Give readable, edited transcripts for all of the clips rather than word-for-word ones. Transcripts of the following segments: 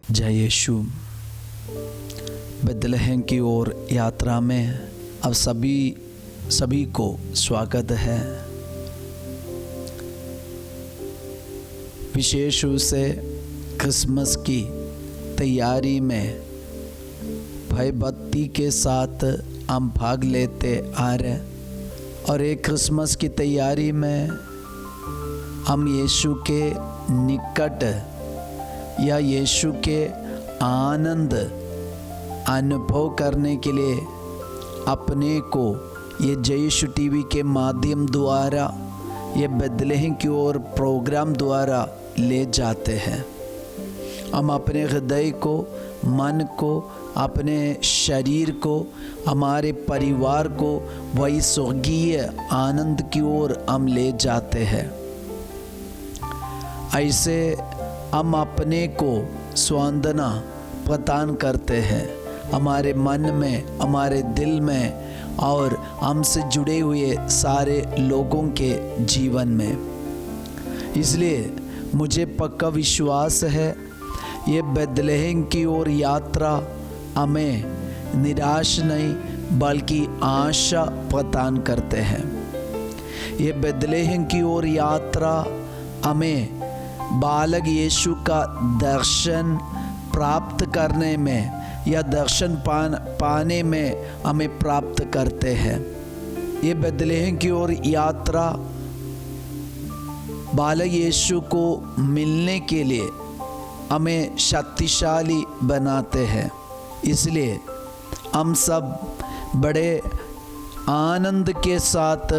जय यीशु। बेथलेहम की ओर यात्रा में अब सभी को स्वागत है। विशेष रूप से क्रिसमस की तैयारी में भयभक्ति के साथ हम भाग लेते आ रहे, और एक क्रिसमस की तैयारी में हम यीशु के निकट या यीशु के आनंद अनुभव करने के लिए अपने को ये जय यीशु टीवी के माध्यम द्वारा, ये बेथलेहम की ओर प्रोग्राम द्वारा ले जाते हैं। हम अपने हृदय को, मन को, अपने शरीर को, हमारे परिवार को वही स्वर्गीय आनंद की ओर हम ले जाते हैं। ऐसे हम अपने को स्वांदना प्रदान करते हैं हमारे मन में, हमारे दिल में और हमसे जुड़े हुए सारे लोगों के जीवन में। इसलिए मुझे पक्का विश्वास है ये बेथलेहम की ओर यात्रा हमें निराश नहीं बल्कि आशा प्रदान करते हैं। ये बेथलेहम की ओर यात्रा हमें बालक यीशु का दर्शन प्राप्त करने में या दर्शन पाने में हमें प्राप्त करते हैं। ये बेथलेहम की ओर यात्रा बालक यीशु को मिलने के लिए हमें शक्तिशाली बनाते हैं। इसलिए हम सब बड़े आनंद के साथ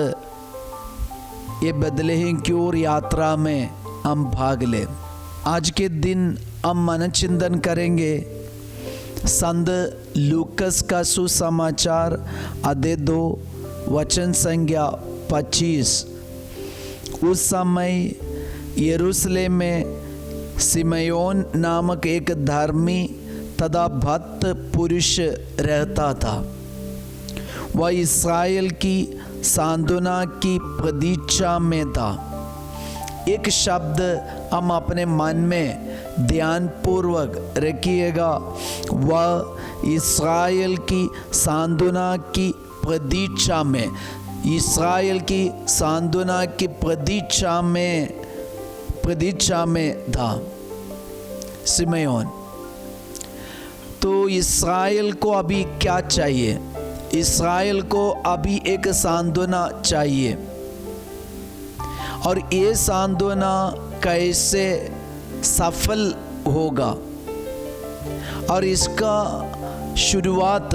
ये बेथलेहम की ओर यात्रा में हम भाग लें। आज के दिन हम मन चिंतन करेंगे संत लूकस का सुसमाचार अध्याय 2 वचन संख्या 25। उस समय यरूशलेम में सिमयोन नामक एक धर्मी तथा भक्त पुरुष रहता था। वह इस्राएल की सांत्वना की प्रतीक्षा में था। एक शब्द हम अपने मन में ध्यानपूर्वक रखिएगा, वह इस्राएल की सांत्वना की प्रतीक्षा में, इस्राएल की सांत्वना की प्रतीक्षा में था सिमयोन। तो इस्राएल को अभी क्या चाहिए? इस्राएल को अभी एक सांत्वना चाहिए, और ये सांत्वना कैसे सफल होगा और इसका शुरुआत,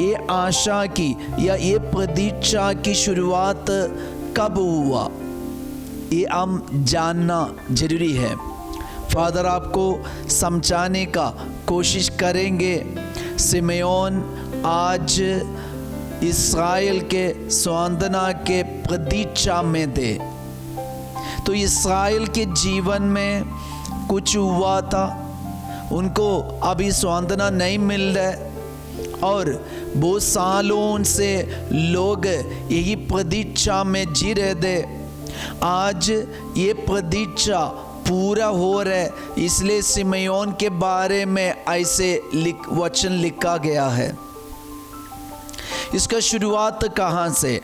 ये आशा की या ये प्रतीक्षा की शुरुआत कब हुआ, ये हम जानना जरूरी है। फादर आपको समझाने का कोशिश करेंगे। सिमयोन आज इस्राएल के सांत्वना के प्रतीक्षा में थे। तो इस्राएल के जीवन में कुछ हुआ था, उनको अभी सांत्वना नहीं मिल रहा, और बहुत सालों से लोग यही प्रतीक्षा में जी रहे थे। आज ये प्रतीक्षा पूरा हो रहा है, इसलिए सिमयोन के बारे में ऐसे वचन लिखा गया है। इसका शुरुआत कहाँ से?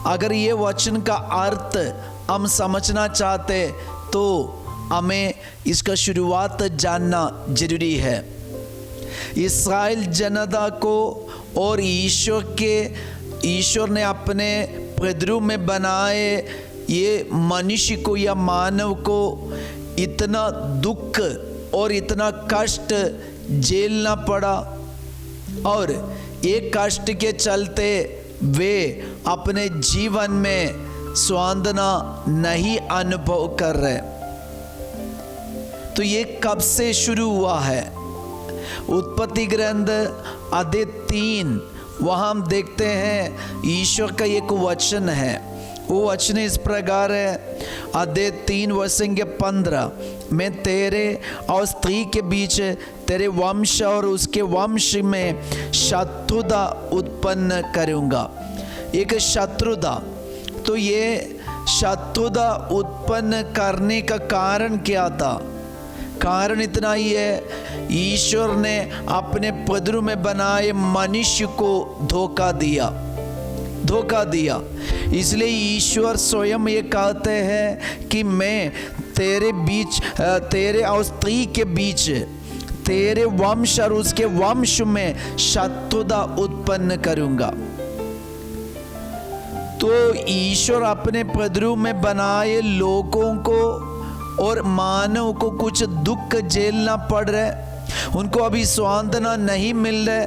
अगर ये वचन का अर्थ हम समझना चाहते तो हमें इसका शुरुआत जानना जरूरी है। इस्राएल जनता को और ईश्वर ने अपने प्रतिरूप में बनाए ये मनुष्य को या मानव को इतना दुख और इतना कष्ट झेलना पड़ा, और ये कष्ट के चलते वे अपने जीवन में सांत्वना नहीं अनुभव कर रहे। तो ये कब से शुरू हुआ है? उत्पत्ति ग्रंथ अध्याय 3, वहाँ हम देखते हैं ईश्वर का एक वचन है। वो वचन इस प्रकार है, अध्याय 3 वचन 15, मैं तेरे और स्त्री के बीच, तेरे वंश और उसके वंश में शत्रुता उत्पन्न करूँगा। एक शत्रुता, तो ये शत्रुता उत्पन्न करने का कारण क्या था? कारण इतना ही है, ईश्वर ने अपने पदरू में बनाए मनुष्य को धोखा दिया। इसलिए ईश्वर स्वयं ये कहते हैं कि मैं तेरे और स्त्री के बीच, तेरे वंश और उसके वंश में शत्रुता उत्पन्न करूंगा। तो ईश्वर अपने पदरू में बनाए लोगों को और मानव को कुछ दुख झेलना पड़ रहा है, उनको अभी सांत्वना नहीं मिल रहा है।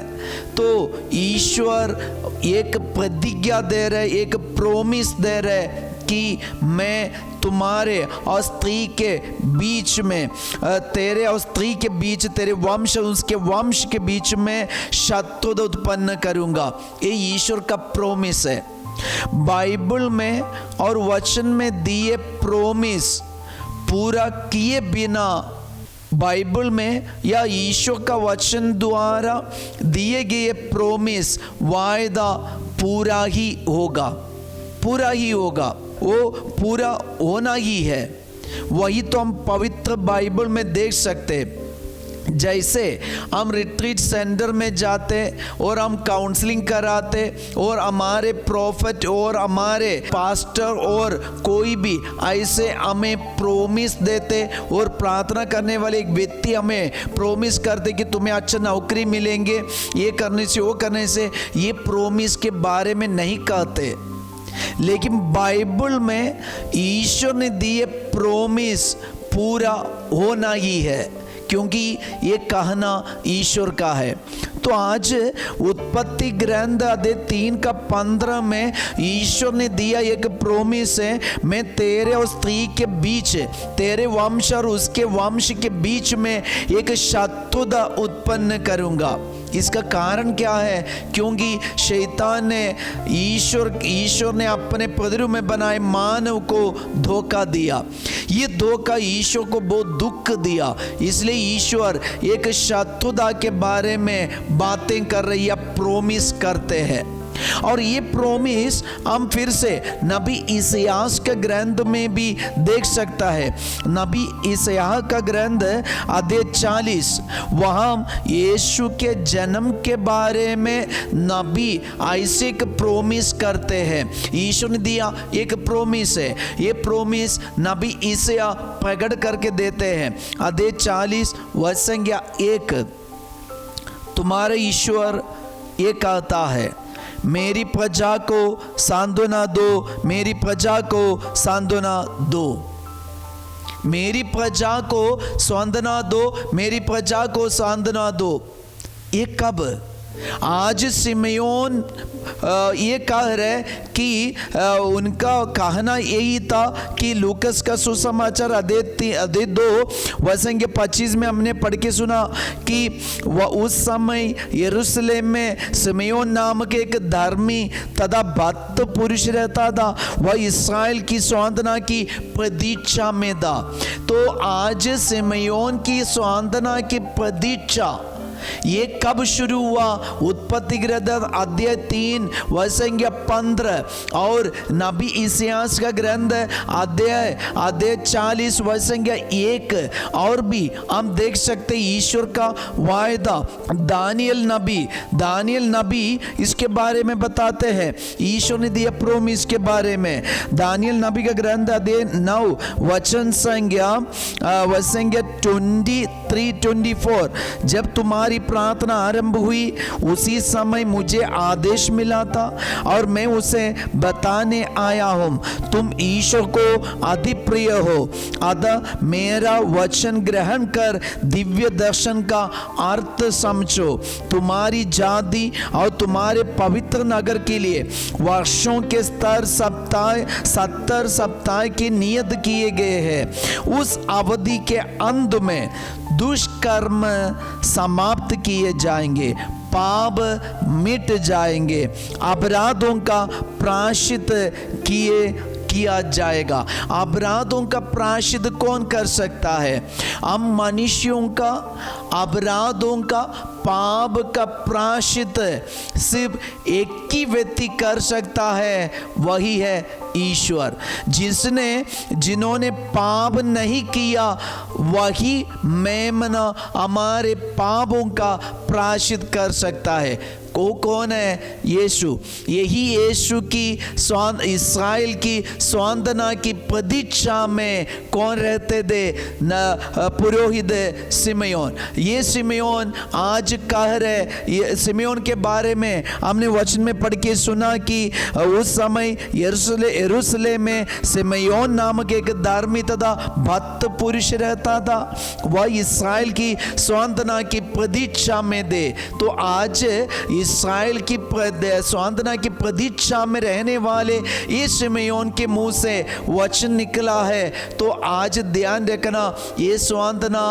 तो ईश्वर एक प्रतिज्ञा दे रहे, एक प्रोमिस दे रहे कि मैं तुम्हारे और स्त्री के बीच में, तेरे और स्त्री के बीच, तेरे वंश और उसके वंश के बीच में शत्रुता उत्पन्न करूंगा। ये ईश्वर का प्रोमिस है। बाइबल में और वचन में दिए प्रोमिस पूरा किए बिना, बाइबल में या ईश्वर का वचन द्वारा दिए गए प्रोमिस, वायदा पूरा ही होगा, वो पूरा होना ही है। वही तो हम पवित्र बाइबल में देख सकते। जैसे हम रिट्रीट सेंटर में जाते और हम काउंसलिंग कराते और हमारे प्रॉफिट और हमारे पास्टर और कोई भी ऐसे हमें प्रोमिस देते और प्रार्थना करने वाले एक व्यक्ति हमें प्रोमिस करते कि तुम्हें अच्छा नौकरी मिलेंगे, ये करने से वो करने से, ये प्रोमिस के बारे में नहीं कहते। लेकिन बाइबल में ईश्वर ने दिए प्रोमिस पूरा होना ही है, क्योंकि ये कहना ईश्वर का है। तो आज उत्पत्ति ग्रंथ अध्याय 3:15 में ईश्वर ने दिया एक प्रोमिस है, मैं तेरे और स्त्री के बीच, तेरे वंश और उसके वंश के बीच में एक शत्रुता उत्पन्न करूंगा। इसका कारण क्या है? क्योंकि शैतान ने, ईश्वर ने अपने पदरू में बनाए मानव को धोखा दिया। ये धोखा ईश्वर को बहुत दुख दिया। इसलिए ईश्वर एक शत्रुता के बारे में बातें कर रही है, प्रोमिस करते हैं। और ये प्रोमिस हम फिर से नबी इसायाह के ग्रंथ में भी देख सकता है। नबी इसायाह का ग्रंथ अध्याय 40, वहाँ यीशु के जन्म के बारे में नबी ऐसे एक प्रोमिस करते हैं। ईश्वर ने दिया एक प्रोमिस है, ये प्रोमिस नबी इसायाह प्रकट करके देते हैं। अध्याय 40 वचन 1, तुम्हारे ईश्वर ये कहता है, मेरी प्रजा को सांत्वना दो, मेरी प्रजा को सांत्वना दो, मेरी प्रजा को सांत्वना दो, मेरी प्रजा को सांत्वना दो। ये कब? आज सिमयोन ये कह रहे कि उनका कहना यही था कि लूकस का सुसमाचार अध्याय 2 वचन 25 में हमने पढ़ के सुना कि वह उस समय यरूशलेम में सिमयोन नामक एक धर्मी तथा भक्त पुरुष रहता था। वह इस्राएल की सांत्वना की प्रतीक्षा में था। तो आज सिमयोन की सांत्वना की प्रतीक्षा ये कब शुरू हुआ? उत्पत्ति ग्रंथ अध्याय 3 वचन 15 और नबी इसायाह का ग्रंथ अध्याय 40 वचन 1 और भी हम देख सकते ईश्वर का वायदा। दानियल नबी इसके बारे में बताते हैं, ईश्वर ने दिया प्रोमिस के बारे में। दानियल नबी का ग्रंथ अध्याय 9 वचन 23-24, जब तुम्हारी प्रार्थना आरंभ हुई उसी समय मुझे आदेश मिला था और मैं उसे बताने आया हूं। तुम ईश्वर को अति प्रिय हो, अतः मेरा वचन ग्रहण कर दिव्य दर्शन का अर्थ समझो। तुम्हारी जाति और तुम्हारे पवित्र नगर के लिए वर्षों के 70 सप्ताह की नियत किए गए हैं। उस अवधि के अंत में दुष्कर्म समाप्त किए जाएंगे, पाप मिट जाएंगे, अपराधों का प्रायश्चित किया जाएगा। अपराधों का प्रायश्चित कौन कर सकता है? हम मनुष्यों का अपराधों का पाप का प्रायश्चित सिर्फ एक ही व्यक्ति कर सकता है, वही है ईश्वर। जिन्होंने पाप नहीं किया वही मेमना हमारे पापों का प्रायश्चित कर सकता है। कौन है? यीशु। यही यीशु की इस्राएल की स्वांदना की प्रतीक्षा में कौन रहते थे? पुरोहित सिमयोन। ये सिमयोन आज कह रहे, सिमयोन के बारे में हमने वचन में पढ़ के सुना कि उस समय यरूशलेम में सिमयोन नामक एक धार्मिक तथा भक्त पुरुष रहता था। वह इस्राएल की स्वांदना की प्रतीक्षा में थे। तो आज इस्राएल की स्वांदना की प्रतीक्षा में रहने वाले इस सिमयोन के मुंह से वचन निकला है। तो आज ध्यान रखना, ये स्वांदना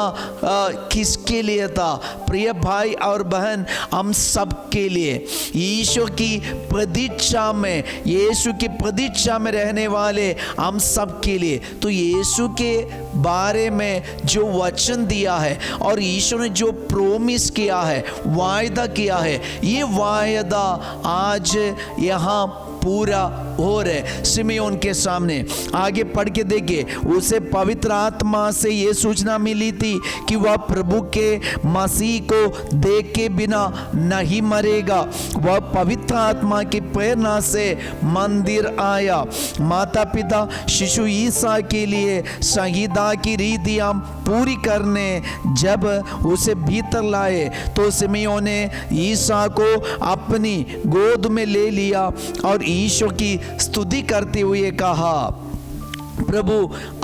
किसके लिए था? प्रिय भाई और बहन, हम सब के लिए, यीशु की प्रतीक्षा में, यीशु की प्रतीक्षा में रहने वाले हम सब के लिए। तो यीशु के बारे में जो वचन दिया है और यीशु ने जो प्रोमिस किया है, वायदा किया है, ये वायदा आज यहाँ पूरा हो रहे सिमयोन के सामने। आगे पढ़ के देखिए, उसे पवित्र आत्मा से ये सूचना मिली थी कि वह प्रभु के मसीह को देख के बिना नहीं मरेगा। वह पवित्र आत्मा की प्रेरणा से मंदिर आया। माता पिता शिशु ईसा के लिए संहिता की रीतियां पूरी करने जब उसे भीतर लाए तो सिमयोन ने ईसा को अपनी गोद में ले लिया और ईश्वर की स्तुति करते हुए कहा, प्रभु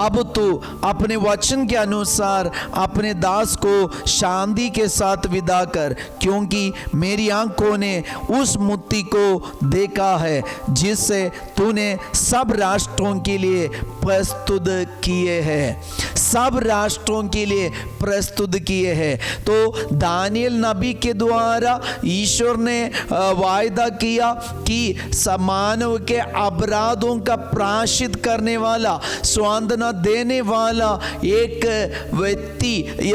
अब तू अपने वचन के अनुसार अपने दास को शांति के साथ विदा कर, क्योंकि मेरी आंखों ने उस मूर्ति को देखा है जिससे तूने सब राष्ट्रों के लिए प्रस्तुत किए हैं। सब राष्ट्रों के लिए प्रस्तुत किए हैं। तो दानियल नबी के द्वारा ईश्वर ने वायदा किया कि मानव के अपराधों का प्रायश्चित करने वाला, स्वांदना देने वाला एक व्यक्ति,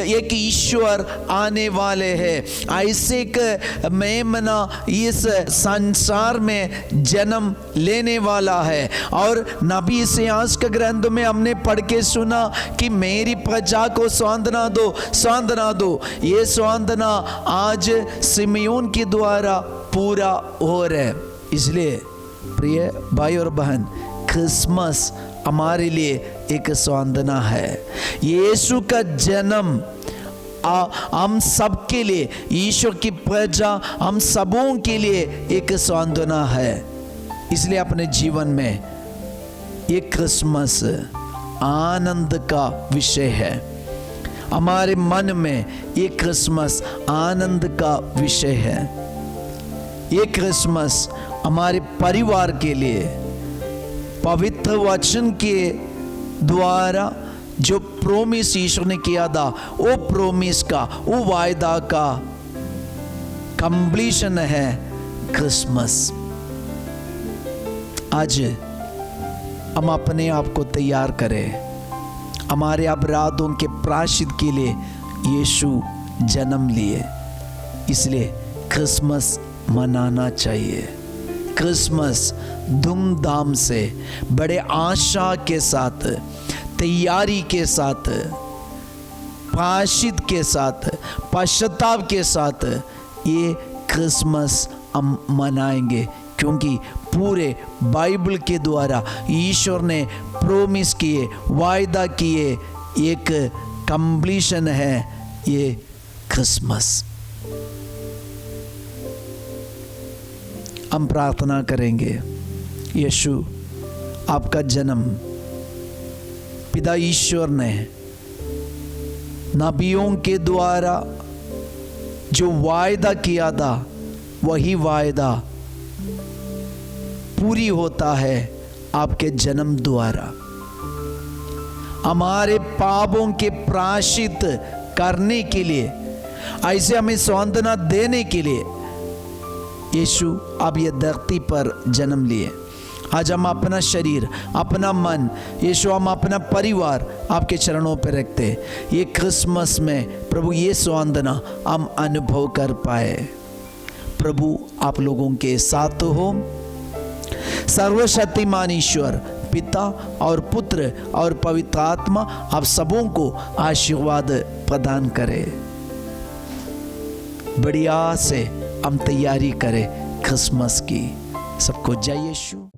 एक ईश्वर आने वाले हैं। ऐसे एक मेमना इस संसार में जन्म लेने वाला है। और नबी इतिहास के ग्रंथ में हमने पढ़ के सुना कि मेरी प्रजा को स्वांदना दो, स्वांदना दो। ये स्वांदना आज सिमयोन के द्वारा पूरा हो रहा है। इसलिए प्रिय भाई और बहन, क्रिसमस हमारे लिए एक स्वांदना है। यीशु का जन्म हम सब के लिए, ईश्वर की प्रजा हम सबों के लिए एक स्वांदना है। इसलिए अपने जीवन में ये क्रिसमस आनंद का विषय है। हमारे मन में ये क्रिसमस आनंद का विषय है। ये क्रिसमस हमारे परिवार के लिए पवित्र वचन के द्वारा जो प्रोमिस ईश्वर ने किया था, वो प्रोमिस का, वो वायदा का कंप्लीशन है क्रिसमस। आज हम अपने आप को तैयार करें। हमारे अपराधों के प्रायश्चित के लिए यीशु जन्म लिए, इसलिए क्रिसमस मनाना चाहिए। क्रिसमस धूमधाम से, बड़े आशा के साथ, तैयारी के साथ, प्रायश्चित के साथ, पश्चाताप के साथ ये क्रिसमस हम मनाएंगे, क्योंकि पूरे बाइबल के द्वारा ईश्वर ने प्रोमिस किए, वायदा किए, एक कंप्लीशन है ये क्रिसमस। हम प्रार्थना करेंगे, यीशु आपका जन्म पिता ईश्वर ने नबियों के द्वारा जो वायदा किया था, वही वायदा पूरी होता है आपके जन्म द्वारा। हमारे पापों के प्रायश्चित करने के लिए, ऐसे हमें सांत्वना देने के लिए यीशु अब ये धरती पर जन्म लिए। आज हम अपना शरीर, अपना मन, यीशु हम अपना परिवार आपके चरणों पर रखते। ये क्रिसमस में प्रभु ये स्वांदना हम अनुभव कर पाए। प्रभु आप लोगों के साथ हो। सर्वशक्तिमान ईश्वर पिता और पुत्र और पवित्र आत्मा आप सबों को आशीर्वाद प्रदान करे। बढ़िया से हम तैयारी करें क्रिसमस की। सबको जय यीशु।